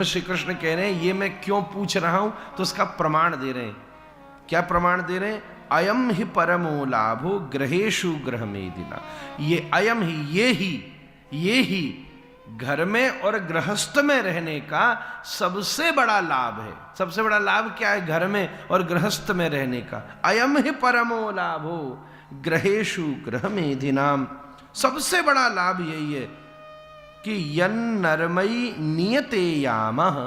श्री कृष्ण कह रहे हैं ये मैं क्यों पूछ रहा हूं, तो उसका प्रमाण दे रहे हैं। क्या प्रमाण दे रहे हैं? अयम ही परमो लाभो ग्रहेशु ग्रह मेदिना। ये अयम ही, ये ही घर में और गृहस्थ में रहने का सबसे बड़ा लाभ है। सबसे बड़ा लाभ क्या है? घर में और गृहस्थ में रहने का। अयम ही परमो लाभो ग्रहेशु ग्रह मेदिनाम। सबसे बड़ा लाभ यही है कि यन नरमयी नियते यामः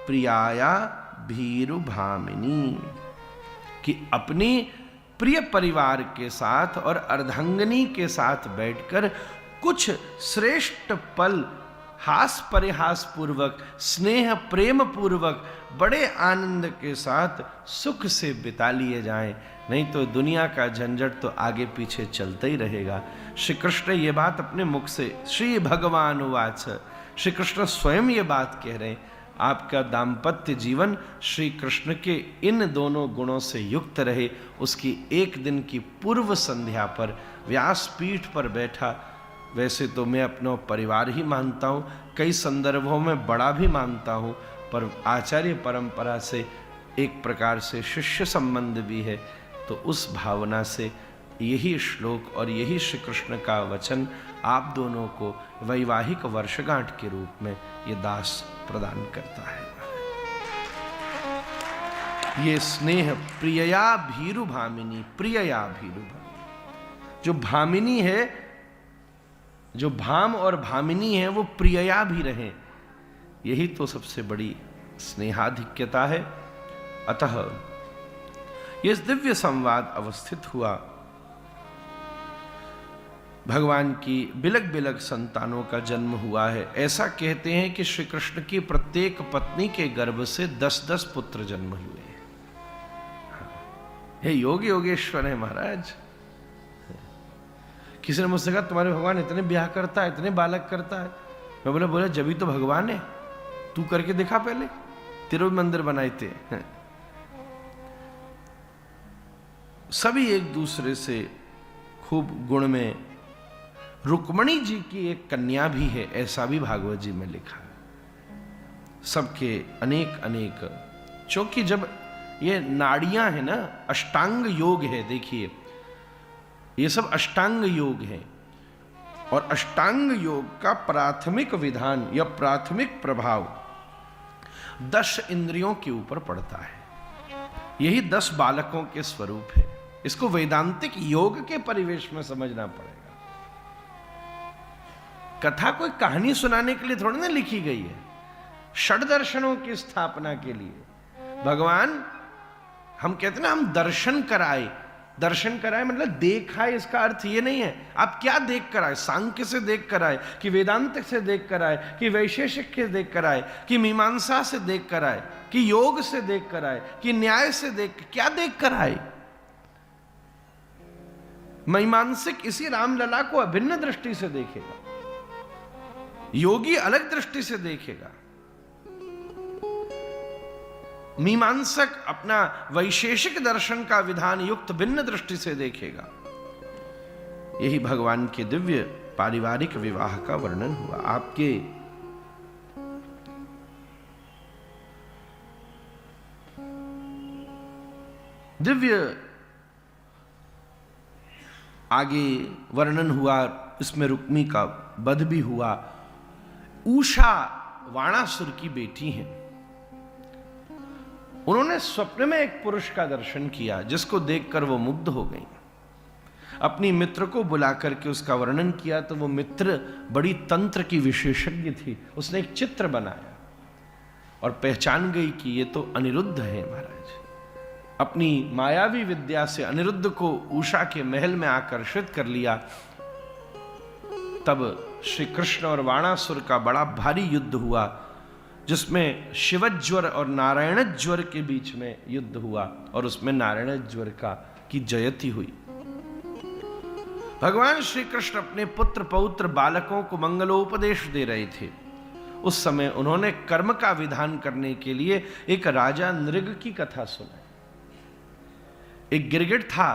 प्रियाया भीरु भामिनी, कि अपनी प्रिय परिवार के साथ और अर्धांगिनी के साथ बैठकर कुछ श्रेष्ठ पल हास परिहास पूर्वक, स्नेह प्रेम पूर्वक, बड़े आनंद के साथ सुख से बिता लिए जाएं। नहीं तो दुनिया का झंझट तो आगे पीछे चलता ही रहेगा। श्री कृष्ण ये बात अपने मुख से, श्री भगवान उवाच, श्री कृष्ण स्वयं ये बात कह रहे हैं। आपका दाम्पत्य जीवन श्री कृष्ण के इन दोनों गुणों से युक्त रहे, उसकी एक दिन की पूर्व संध्या पर व्यासपीठ पर बैठा। वैसे तो मैं अपना परिवार ही मानता हूँ, कई संदर्भों में बड़ा भी मानता हूँ, पर आचार्य परंपरा से एक प्रकार से शिष्य संबंध भी है। तो उस भावना से यही श्लोक और यही श्री कृष्ण का वचन आप दोनों को वैवाहिक वर्षगांठ के रूप में ये दास प्रदान करता है। ये स्नेह प्रियया भीरु भामिनी, प्रियया भीरु भामिनी। जो भामिनी है, जो भाम और भामिनी है, वो प्रियया भी रहे। यही तो सबसे बड़ी स्नेहाधिक्यता है। अतः ये दिव्य संवाद अवस्थित हुआ। भगवान की बिलक बिलक संतानों का जन्म हुआ है। ऐसा कहते हैं कि श्री कृष्ण की प्रत्येक पत्नी के गर्भ से 10-10 पुत्र जन्म हुए हैं। ये योग योगेश्वर है महाराज। किसी ने मुझसे कहा तुम्हारे भगवान इतने ब्याह करता है, इतने बालक करता है। मैं बोला जब ही तो भगवान है, तू करके दिखा पहले, तेरे भी मंदिर बनाए थे। सभी एक दूसरे से खूब गुण में। रुक्मणी जी की एक कन्या भी है, ऐसा भी भागवत जी में लिखा है। सबके अनेक अनेक, क्योंकि जब ये नाड़ियां है ना, अष्टांग योग है। देखिए ये सब अष्टांग योग है, और अष्टांग योग का प्राथमिक विधान या प्राथमिक प्रभाव 10 इंद्रियों के ऊपर पड़ता है। यही 10 बालकों के स्वरूप है। इसको वैदांतिक योग के परिवेश में समझना पड़ेगा। कथा कोई कहानी सुनाने के लिए थोड़ी ना लिखी गई है, षड दर्शनों की स्थापना के लिए। भगवान, हम कहते ना, हम दर्शन कराए। दर्शन कराए मतलब देखा है, इसका अर्थ ये नहीं है आप क्या देख कर आए। सांख्य से देख कर आए, कि वेदांत से देख कर आए, कि वैशेषिक से देख कर आए, कि मीमांसा से देख कर आए, कि योग से देख कर आए, कि न्याय से क्या देख कर आए। मीमांसिक इसी रामलला को अभिन्न दृष्टि से देखेगा, योगी अलग दृष्टि से देखेगा, मीमांसक अपना वैशेषिक दर्शन का विधान युक्त भिन्न दृष्टि से देखेगा। यही भगवान के दिव्य पारिवारिक विवाह का वर्णन हुआ। आपके दिव्य आगे वर्णन हुआ, इसमें रुक्मी का वध भी हुआ। उषा वाणासुर की बेटी हैं। उन्होंने स्वप्न में एक पुरुष का दर्शन किया, जिसको देखकर वो मुग्ध हो गई। अपनी मित्र को बुला करके उसका वर्णन किया, तो वो मित्र बड़ी तंत्र की विशेषज्ञ थी। उसने एक चित्र बनाया और पहचान गई कि ये तो अनिरुद्ध है महाराज। अपनी मायावी विद्या से अनिरुद्ध को उषा के महल में आकर्षित कर लिया। तब श्री कृष्ण और वाणासुर का बड़ा भारी युद्ध हुआ, जिसमें शिवज्वर और नारायणज्वर के बीच में युद्ध हुआ, और उसमें नारायणज्वर की जयती हुई। भगवान श्री कृष्ण अपने पुत्र पौत्र बालकों को मंगलोपदेश दे रहे थे। उस समय उन्होंने कर्म का विधान करने के लिए एक राजा नृग की कथा सुनाई। एक गिरगिट था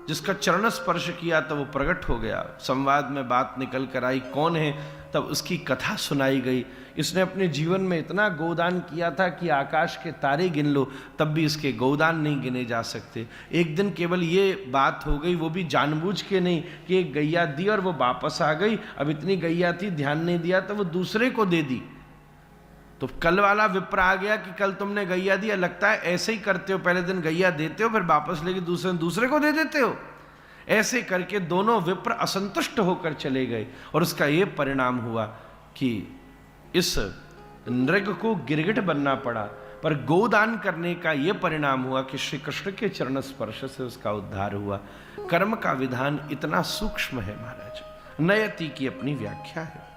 जिसका चरण स्पर्श किया तो वो प्रकट हो गया। संवाद में बात निकल कर आई कौन है, तब उसकी कथा सुनाई गई। इसने अपने जीवन में इतना गोदान किया था कि आकाश के तारे गिन लो तब भी इसके गोदान नहीं गिने जा सकते। एक दिन केवल ये बात हो गई, वो भी जानबूझ के नहीं, कि एक गैया दी और वो वापस आ गई। अब इतनी गैया थी, ध्यान नहीं दिया तो वो दूसरे को दे दी। तो कल वाला विप्र आ गया कि कल तुमने गैया दिया, लगता है ऐसे ही करते हो, पहले दिन गैया देते हो फिर वापस लेके दूसरे को दे देते हो। ऐसे करके दोनों विप्र असंतुष्ट होकर चले गए और उसका ये परिणाम हुआ कि इस नृग को गिरगिट बनना पड़ा। पर गोदान करने का यह परिणाम हुआ कि श्री कृष्ण के चरण स्पर्श से उसका उद्धार हुआ। कर्म का विधान इतना सूक्ष्म है महाराज। नयति की अपनी व्याख्या है।